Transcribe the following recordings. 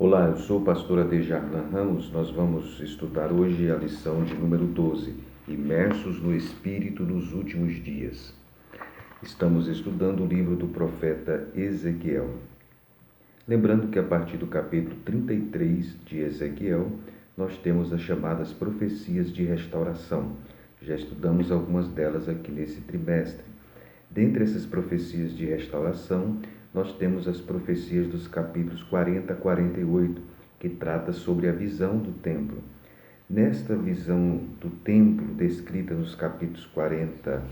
Olá, eu sou o pastor Adejarlan Ramos. Nós vamos estudar hoje a lição de número 12, Imersos no Espírito nos Últimos Dias. Estamos estudando o livro do profeta Ezequiel. Lembrando que a partir do capítulo 33 de Ezequiel, nós temos as chamadas profecias de restauração. Já estudamos algumas delas aqui nesse trimestre. Dentre essas profecias de restauração, nós temos as profecias dos capítulos 40 a 48, que trata sobre a visão do templo. Nesta visão do templo, descrita nos capítulos 40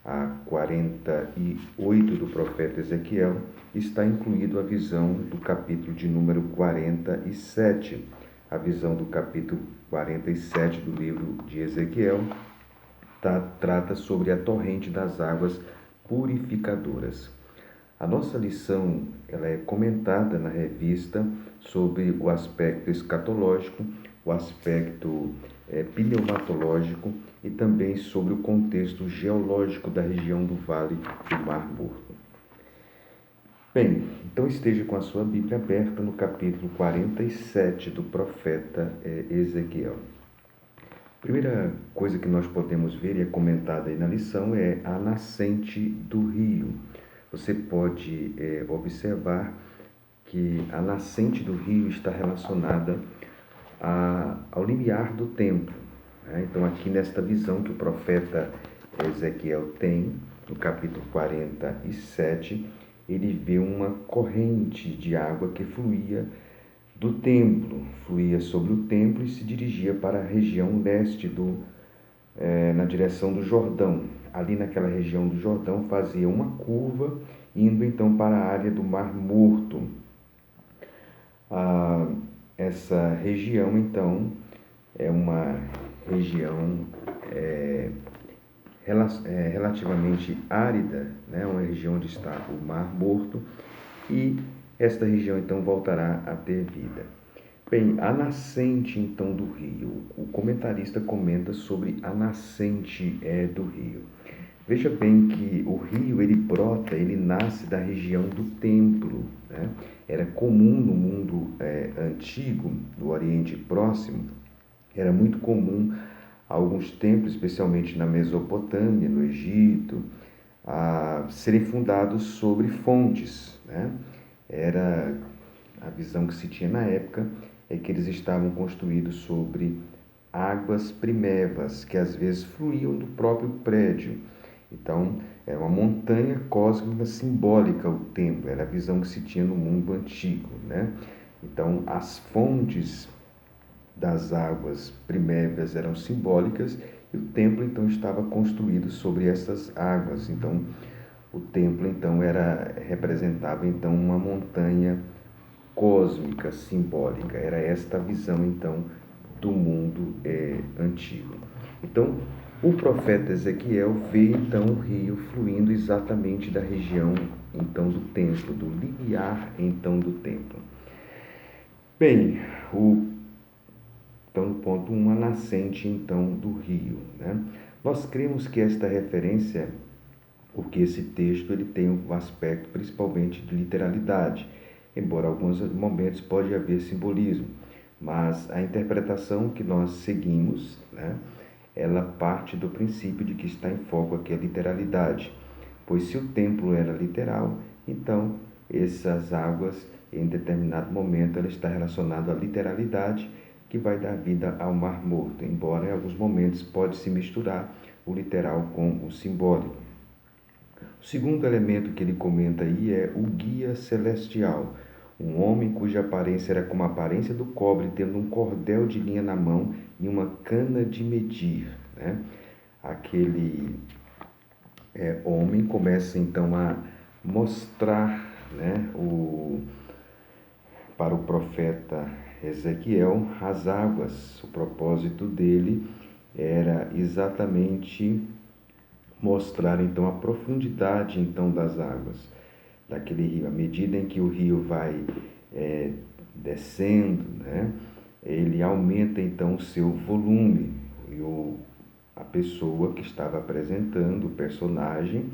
a 48 do profeta Ezequiel, está incluído a visão do capítulo de número 47. A visão do capítulo 47 do livro de Ezequiel trata sobre a torrente das águas purificadoras. A nossa lição ela é comentada na revista sobre o aspecto escatológico, o aspecto pneumatológico e também sobre o contexto geológico da região do Vale do Mar Morto. Bem, então esteja com a sua Bíblia aberta no capítulo 47 do profeta Ezequiel. A primeira coisa que nós podemos ver e é comentada aí na lição é a nascente do rio. Você pode observar que a nascente do rio está relacionada ao limiar do templo. Então, aqui nesta visão que o profeta Ezequiel tem, no capítulo 47, ele vê uma corrente de água que fluía do templo, fluía sobre o templo e se dirigia para a região leste, na direção do Jordão. Ali naquela região do Jordão fazia uma curva, indo então para a área do Mar Morto. Essa região então é uma região relativamente árida, uma região onde está o Mar Morto, e esta região então voltará a ter vida. Bem, a nascente então do rio. O comentarista comenta sobre a nascente do rio. Veja bem que o rio ele nasce da região do templo. Era comum no mundo antigo, no Oriente Próximo, era muito comum alguns templos, especialmente na Mesopotâmia, no Egito, serem fundados sobre fontes. Era a visão que se tinha na época é que eles estavam construídos sobre águas primevas, que às vezes fluíam do próprio prédio. Então, era uma montanha cósmica simbólica o templo, era a visão que se tinha no mundo antigo. Então, as fontes das águas primevas eram simbólicas e o templo então estava construído sobre essas águas. Então, o templo então representava então uma montanha cósmica, simbólica. Era esta a visão então do mundo antigo. Então, o profeta Ezequiel vê então o rio fluindo exatamente da região então do templo, do limiar então do templo. Bem, então no ponto 1, a nascente então do rio. Nós cremos que esta referência, porque esse texto ele tem um aspecto principalmente de literalidade, embora em alguns momentos pode haver simbolismo, mas a interpretação que nós seguimos, ela parte do princípio de que está em foco aqui a literalidade, pois se o templo era literal, então essas águas, em determinado momento, ela está relacionada à literalidade que vai dar vida ao Mar Morto, embora em alguns momentos pode se misturar o literal com o simbólico. O segundo elemento que ele comenta aí é o guia celestial, um homem cuja aparência era como a aparência do cobre, tendo um cordel de linha na mão e uma cana de medir. Aquele homem começa então a mostrar para o profeta Ezequiel as águas. O propósito dele era exatamente mostrar então a profundidade então das águas daquele rio. À medida em que o rio vai descendo, ele aumenta então o seu volume, e a pessoa que estava apresentando, o personagem,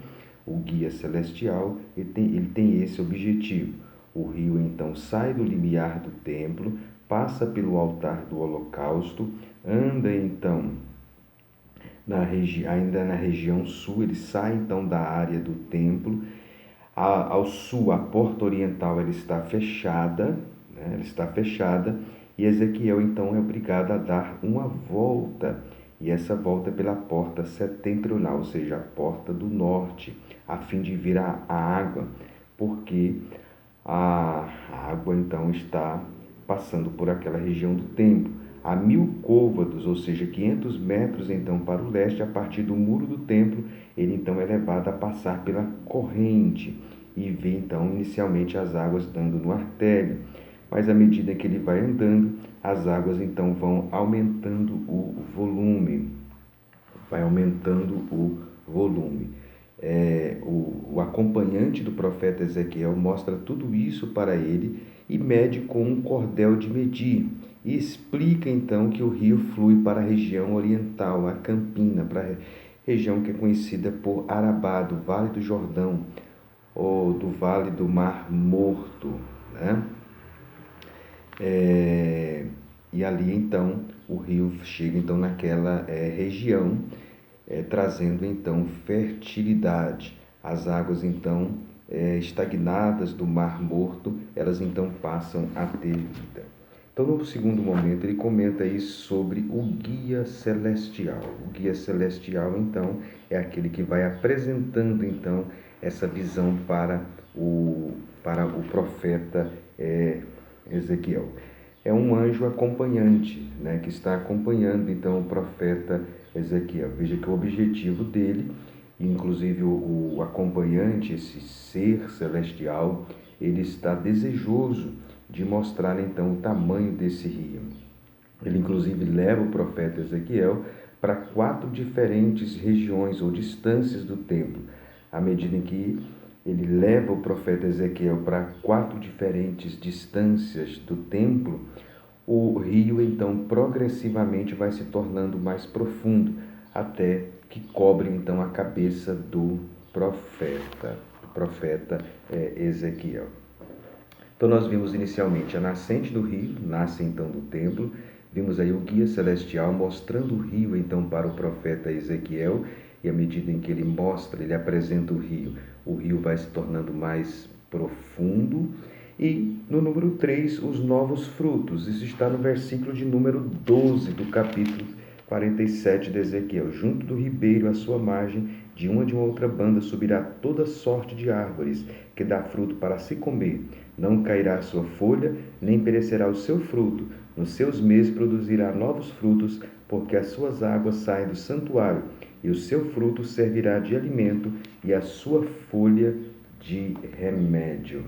o guia celestial, ele tem esse objetivo. O rio então sai do limiar do templo, passa pelo altar do holocausto, anda então ainda na região sul, ele sai então da área do templo. Ao sul, a porta oriental ela está fechada, né? Ela está fechada, e Ezequiel então é obrigado a dar uma volta, e essa volta é pela porta setentrional, ou seja, a porta do norte, a fim de vir a água, porque a água então está passando por aquela região do templo. A 1000 côvados, ou seja, 500 metros então para o leste, a partir do muro do templo, ele então é levado a passar pela corrente e vê então inicialmente as águas dando no artério, mas à medida que ele vai andando, as águas então vão aumentando o volume, o acompanhante do profeta Ezequiel mostra tudo isso para ele e mede com um cordel de medir, e explica então que o rio flui para a região oriental, a Campina, para a região que é conhecida por Arabá, do Vale do Jordão, ou do Vale do Mar Morto, né? E ali então o rio chega então naquela região, trazendo então fertilidade. As águas então estagnadas do Mar Morto, elas então passam a ter vida. Então, no segundo momento, ele comenta aí sobre o guia celestial. O guia celestial, então, é aquele que vai apresentando, então, essa visão para o profeta Ezequiel. É um anjo acompanhante, né, que está acompanhando, então, o profeta Ezequiel. Veja que o objetivo dele, inclusive o acompanhante, esse ser celestial, ele está desejoso de mostrar então o tamanho desse rio. Ele inclusive leva o profeta Ezequiel para 4 diferentes regiões ou distâncias do templo. À medida em que ele leva o profeta Ezequiel para 4 diferentes distâncias do templo, o rio então progressivamente vai se tornando mais profundo, até que cobre então a cabeça do profeta Ezequiel. Então nós vimos inicialmente a nascente do rio, nasce então do templo, vimos aí o guia celestial mostrando o rio então para o profeta Ezequiel, e à medida em que ele mostra, ele apresenta o rio vai se tornando mais profundo. E no número 3, os novos frutos. Isso está no versículo de número 12 do capítulo 47 de Ezequiel. Junto do ribeiro, à sua margem, de uma outra banda, subirá toda sorte de árvores, que dá fruto para se comer. Não cairá a sua folha, nem perecerá o seu fruto. Nos seus meses produzirá novos frutos, porque as suas águas saem do santuário, e o seu fruto servirá de alimento, e a sua folha de remédio.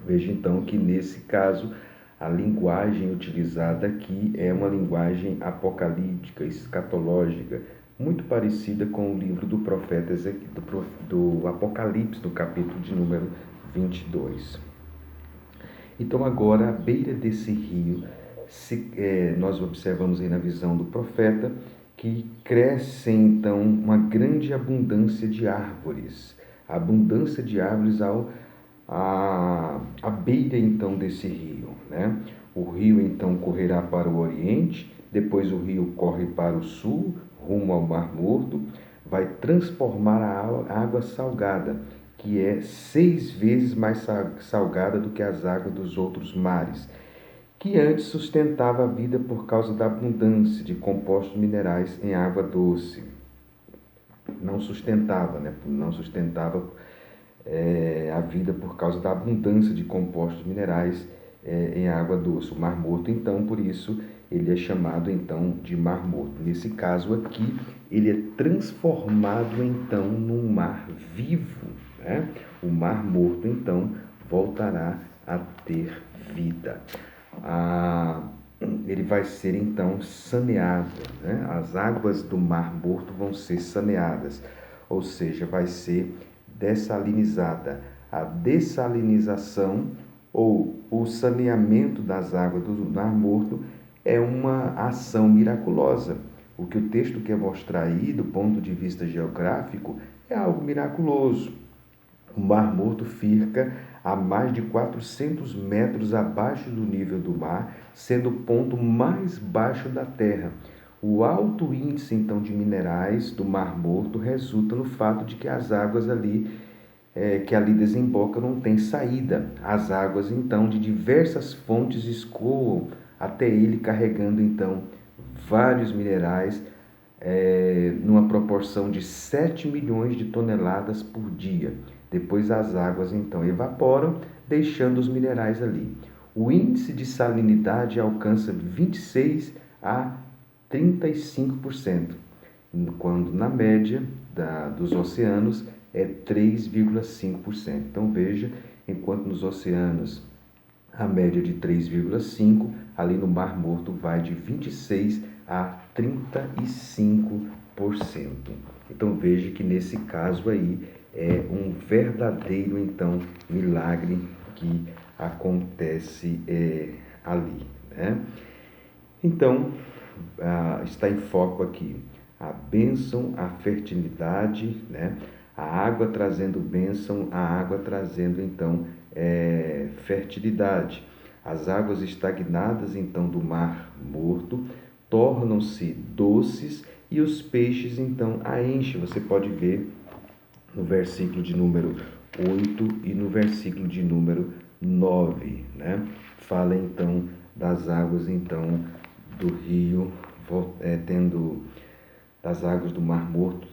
Veja então que nesse caso a linguagem utilizada aqui é uma linguagem apocalíptica, escatológica, muito parecida com o livro do profeta Ezequiel, do Apocalipse, do capítulo de número 22. Então agora, à beira desse rio, nós observamos aí na visão do profeta que cresce então uma grande abundância de árvores. A abundância de árvores à beira então desse rio, né? O rio então correrá para o oriente, depois o rio corre para o sul, rumo ao Mar Morto, vai transformar a água salgada, que é 6 vezes mais salgada do que as águas dos outros mares, que antes sustentava a vida por causa da abundância de compostos minerais em água doce. Não sustentava, né? Não sustentava a vida por causa da abundância de compostos minerais em água doce. O Mar Morto, então, por isso, ele é chamado, então, de Mar Morto. Nesse caso aqui, ele é transformado, então, num mar vivo, né? O Mar Morto, então, voltará a ter vida. Ele vai ser, então, saneado, né? As águas do Mar Morto vão ser saneadas, ou seja, vai ser dessalinizada. A dessalinização ou o saneamento das águas do Mar Morto é uma ação miraculosa. O que o texto quer mostrar aí, do ponto de vista geográfico, é algo miraculoso. O Mar Morto fica a mais de 400 metros abaixo do nível do mar, sendo o ponto mais baixo da Terra. O alto índice, então, de minerais do Mar Morto resulta no fato de que as águas que ali desembocam não têm saída. As águas, então, de diversas fontes escoam até ele, carregando, então, vários minerais, numa proporção de 7 milhões de toneladas por dia. Depois as águas então evaporam, deixando os minerais ali. O índice de salinidade alcança 26 a 35%, quando na média dos oceanos é 3,5%. Então veja, enquanto nos oceanos a média de 3,5%, ali no Mar Morto vai de 26 a 35%. Então veja que nesse caso aí é um verdadeiro então milagre que acontece ali, né? Então está em foco aqui a bênção, a fertilidade, né? A água trazendo bênção, a água trazendo então fertilidade. As águas estagnadas então do Mar Morto tornam-se doces e os peixes então a enchem. Você pode ver no versículo de número 8 e no versículo de número 9, né? Fala então das águas então do rio, tendo das águas do Mar Morto,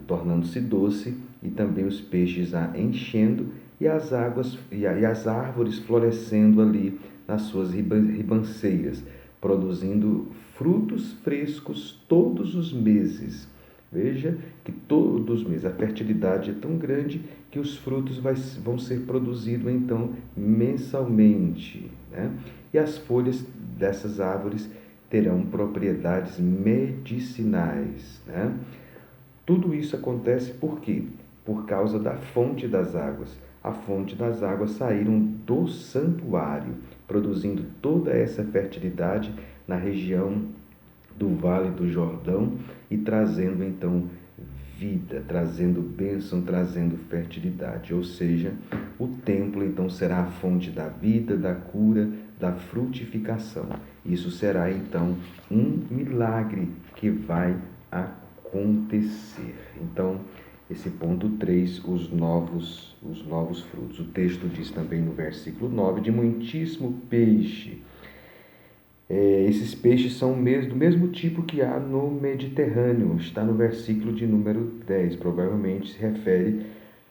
tornando-se doce, e também os peixes a enchendo, e as águas e as árvores florescendo ali nas suas ribanceiras, produzindo frutos frescos todos os meses. Veja que todos os meses a fertilidade é tão grande que os frutos vão ser produzidos então mensalmente, né? E as folhas dessas árvores terão propriedades medicinais, né? Tudo isso acontece por quê? Por causa da fonte das águas. A fonte das águas saíram do santuário, produzindo toda essa fertilidade na região do Vale do Jordão e trazendo então vida, trazendo bênção, trazendo fertilidade. Ou seja, o templo então será a fonte da vida, da cura, da frutificação. Isso será então um milagre que vai acontecer. Então, esse ponto 3, os novos frutos. O texto diz também no versículo 9, de muitíssimo peixe. Esses peixes são do mesmo tipo que há no Mediterrâneo, está no versículo de número 10, provavelmente se refere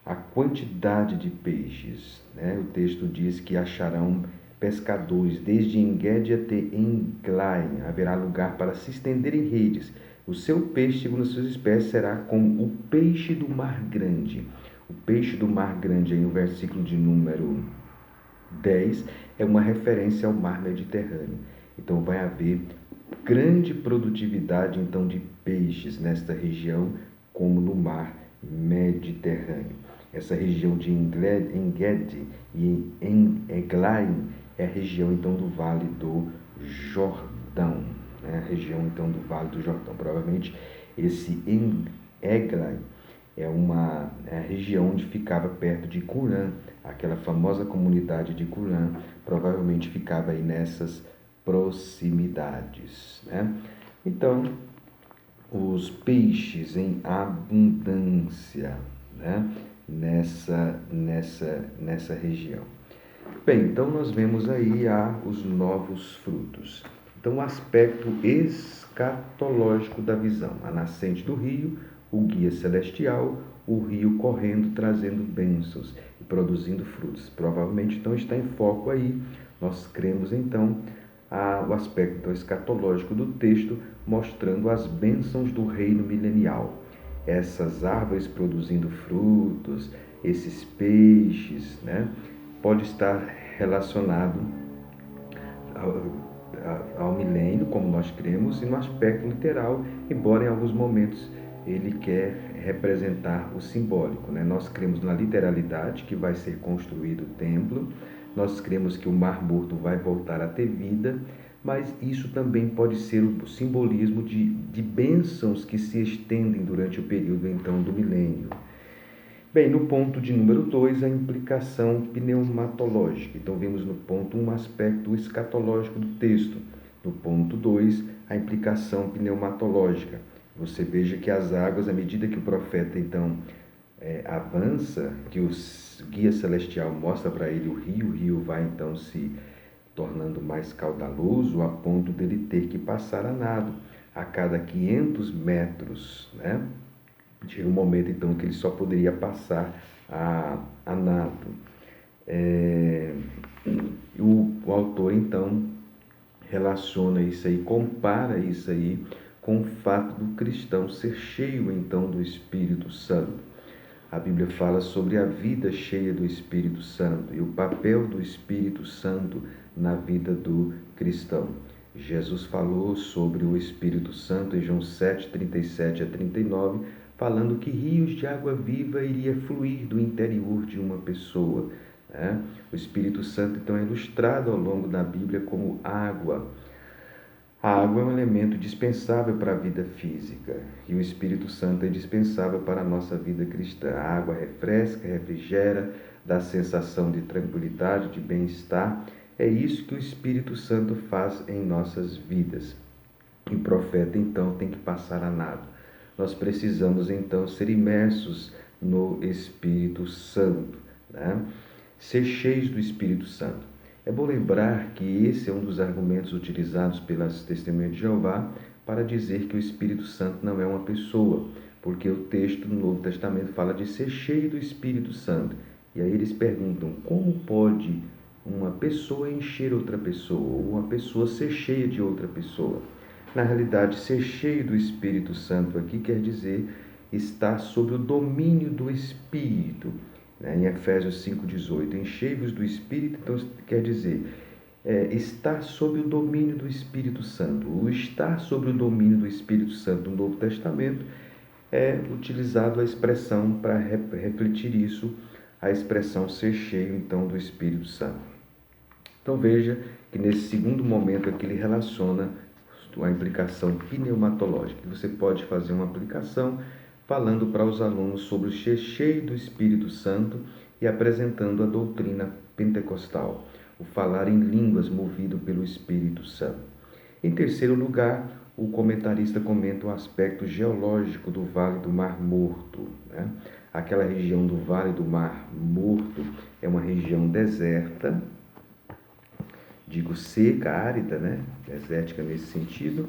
à quantidade de peixes, né? O texto diz que acharão pescadores, desde Engedi até Englain, haverá lugar para se estender em redes. O seu peixe, segundo as suas espécies, será como o peixe do mar grande. O peixe do mar grande, aí no versículo de número 10, é uma referência ao mar Mediterrâneo. Então vai haver grande produtividade então de peixes nesta região, como no mar Mediterrâneo. Essa região de Engedi e Eglaim é a região então do Vale do Jordão, né? A região então do Vale do Jordão. Provavelmente esse Eglaim é uma região onde ficava perto de Curã, aquela famosa comunidade de Curã, provavelmente ficava aí nessas proximidades, né? Então, os peixes em abundância, né? Nessa região. Bem, então nós vemos aí os novos frutos. Então, o aspecto escatológico da visão, a nascente do rio, o guia celestial, o rio correndo, trazendo bênçãos e produzindo frutos. Provavelmente, então, está em foco aí. Nós cremos, então, o aspecto escatológico do texto, mostrando as bênçãos do reino milenial. Essas árvores produzindo frutos, esses peixes, né? Pode estar relacionado ao milênio, como nós cremos, e no aspecto literal, embora em alguns momentos ele quer representar o simbólico, né? Nós cremos na literalidade, que vai ser construído o templo, nós cremos que o Mar Morto vai voltar a ter vida, mas isso também pode ser o simbolismo de bênçãos que se estendem durante o período então do milênio. Bem, no ponto de número 2, a implicação pneumatológica. Então, vimos no ponto 1 um aspecto escatológico do texto. No ponto 2, a implicação pneumatológica. Você veja que as águas, à medida que o profeta, então, avança, que o guia celestial mostra para ele o rio vai, então, se tornando mais caudaloso, a ponto dele ter que passar a nado a cada 500 metros, né? Chega um momento, então, que ele só poderia passar a nado. O autor, então, relaciona isso aí, compara isso aí com o fato do cristão ser cheio, então, do Espírito Santo. A Bíblia fala sobre a vida cheia do Espírito Santo e o papel do Espírito Santo na vida do cristão. Jesus falou sobre o Espírito Santo em João 7, 37 a 39, falando que rios de água viva iria fluir do interior de uma pessoa, né? O Espírito Santo, então, é ilustrado ao longo da Bíblia como água. A água é um elemento dispensável para a vida física e o Espírito Santo é dispensável para a nossa vida cristã. A água refresca, refrigera, dá sensação de tranquilidade, de bem-estar. É isso que o Espírito Santo faz em nossas vidas. E o profeta, então, tem que passar a nado. Nós precisamos, então, ser imersos no Espírito Santo, né? Ser cheios do Espírito Santo. É bom lembrar que esse é um dos argumentos utilizados pelas Testemunhas de Jeová para dizer que o Espírito Santo não é uma pessoa, porque o texto no Novo Testamento fala de ser cheio do Espírito Santo. E aí eles perguntam, como pode uma pessoa encher outra pessoa, ou uma pessoa ser cheia de outra pessoa? Na realidade, ser cheio do Espírito Santo aqui quer dizer estar sob o domínio do Espírito. Em Efésios 5,18, enchei-vos do Espírito, então quer dizer, estar sob o domínio do Espírito Santo. O estar sob o domínio do Espírito Santo no Novo Testamento é utilizado a expressão para refletir isso, a expressão ser cheio, então, do Espírito Santo. Então veja que nesse segundo momento aqui ele relaciona a implicação pneumatológica. Você pode fazer uma aplicação falando para os alunos sobre o ser cheio do Espírito Santo e apresentando a doutrina pentecostal, o falar em línguas movido pelo Espírito Santo. Em terceiro lugar, o comentarista comenta o aspecto geológico do Vale do Mar Morto, né? Aquela região do Vale do Mar Morto é uma região deserta, digo seca, árida, né? Desértica nesse sentido,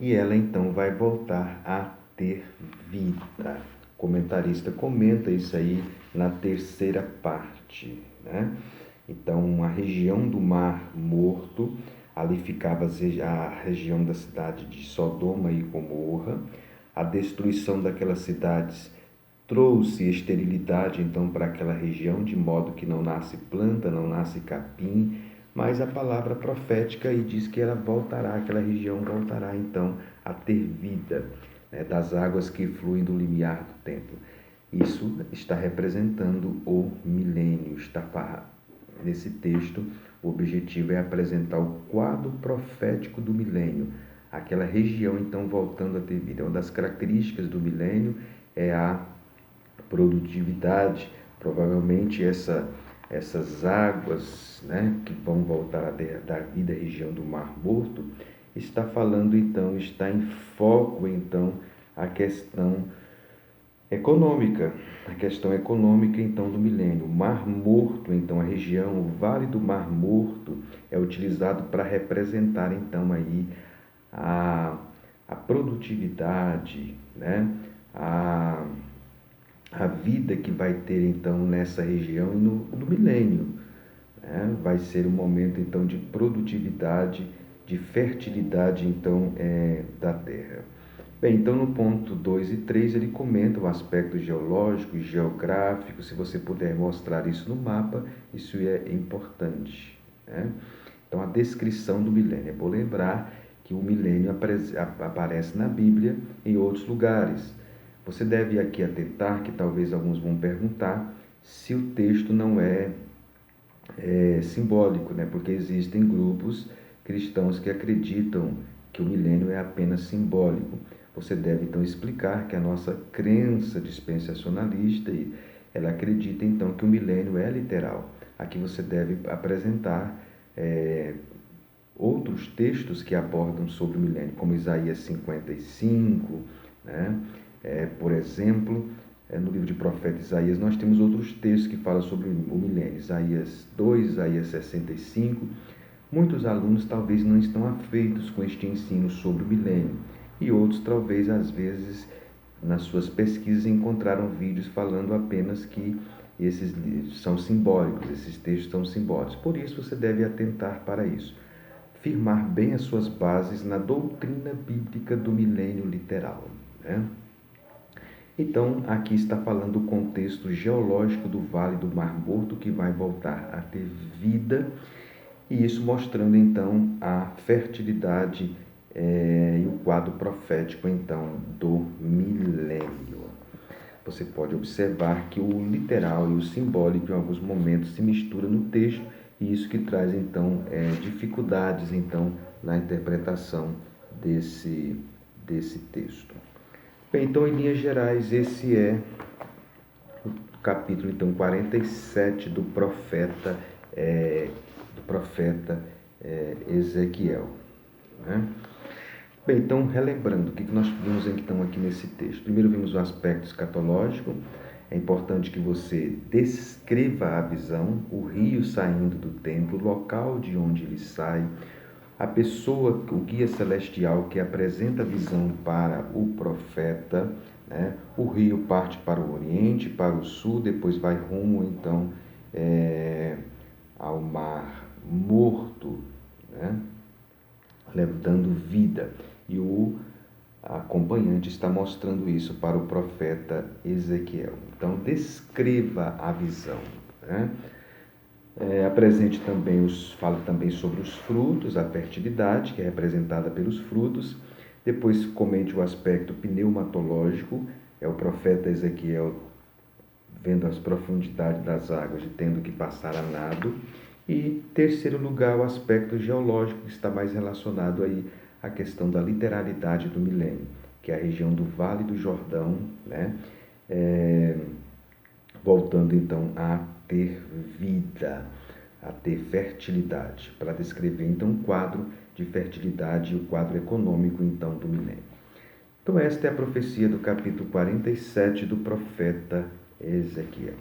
e ela então vai voltar a ter vida. O comentarista comenta isso aí na terceira parte, né? Então, a região do Mar Morto, ali ficava a região da cidade de Sodoma e Gomorra. A destruição daquelas cidades trouxe esterilidade, então, para aquela região, de modo que não nasce planta, não nasce capim, mas a palavra profética aí diz que ela voltará, aquela região voltará, então, a ter vida, né, das águas que fluem do limiar do templo. Isso está representando o milênio, nesse texto, o objetivo é apresentar o quadro profético do milênio, aquela região, então, voltando a ter vida. Uma das características do milênio é a produtividade, provavelmente essas águas, né, que vão voltar a dar vida à região do Mar Morto, está falando, então, está em foco, então, a questão econômica, então, do milênio. O Mar Morto, então, a região, o Vale do Mar Morto, é utilizado para representar, então, aí a produtividade, né, a vida que vai ter, então, nessa região e no milênio, né? Vai ser um momento, então, de produtividade, de fertilidade, então, da terra. Bem, então no ponto 2 e 3 ele comenta o aspecto geológico e geográfico. Se você puder mostrar isso no mapa, isso é importante, né? Então a descrição do milênio. É bom lembrar que o milênio aparece na Bíblia em outros lugares. Você deve aqui atentar que talvez alguns vão perguntar se o texto não é simbólico, né? Porque existem grupos cristãos que acreditam que o milênio é apenas simbólico. Você deve então explicar que a nossa crença dispensacionalista, ela acredita então que o milênio é literal. Aqui você deve apresentar outros textos que abordam sobre o milênio, como Isaías 55, né? Por exemplo, no livro de profeta Isaías, nós temos outros textos que falam sobre o milênio, Isaías 2, Isaías 65. Muitos alunos talvez não estão afeitos com este ensino sobre o milênio, e outros talvez, às vezes, nas suas pesquisas encontraram vídeos falando apenas que esses são simbólicos, esses textos são simbólicos. Por isso você deve atentar para isso. Firmar bem as suas bases na doutrina bíblica do milênio literal, né? Então, aqui está falando do contexto geológico do Vale do Mar Morto, que vai voltar a ter vida, e isso mostrando, então, a fertilidade e o quadro profético, então, do milênio. Você pode observar que o literal e o simbólico, em alguns momentos, se misturam no texto, e isso que traz, então, dificuldades, então, na interpretação desse texto. Bem, então, em linhas gerais, esse é o capítulo, então, 47 do profeta Ezequiel, né? Bem, então, relembrando, o que nós vimos então aqui nesse texto? Primeiro vimos o aspecto escatológico. É importante que você descreva a visão, o rio saindo do templo, o local de onde ele sai, a pessoa, o guia celestial que apresenta a visão para o profeta, né? O rio parte para o oriente, para o sul, depois vai rumo então ao Mar Morto, né? Dando vida. E o acompanhante está mostrando isso para o profeta Ezequiel. Então, descreva a visão, né? Apresente também, fala também sobre os frutos, a fertilidade, que é representada pelos frutos. Depois, comente o aspecto pneumatológico, é o profeta Ezequiel vendo as profundidades das águas e tendo que passar a nado. E, terceiro lugar, o aspecto geológico, que está mais relacionado aí à questão da literalidade do milênio, que é a região do Vale do Jordão, né? Voltando então a ter vida, a ter fertilidade, para descrever então um quadro de fertilidade e o quadro econômico então do milênio. Então esta é a profecia do capítulo 47 do profeta Ezequiel.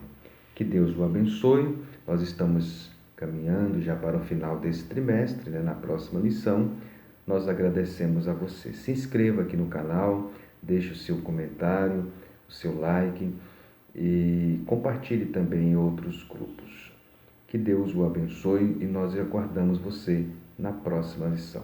Que Deus o abençoe. Nós estamos caminhando já para o final desse trimestre, né? Na próxima lição, nós agradecemos a você. Se inscreva aqui no canal, deixe o seu comentário, o seu like e compartilhe também em outros grupos. Que Deus o abençoe e nós aguardamos você na próxima lição.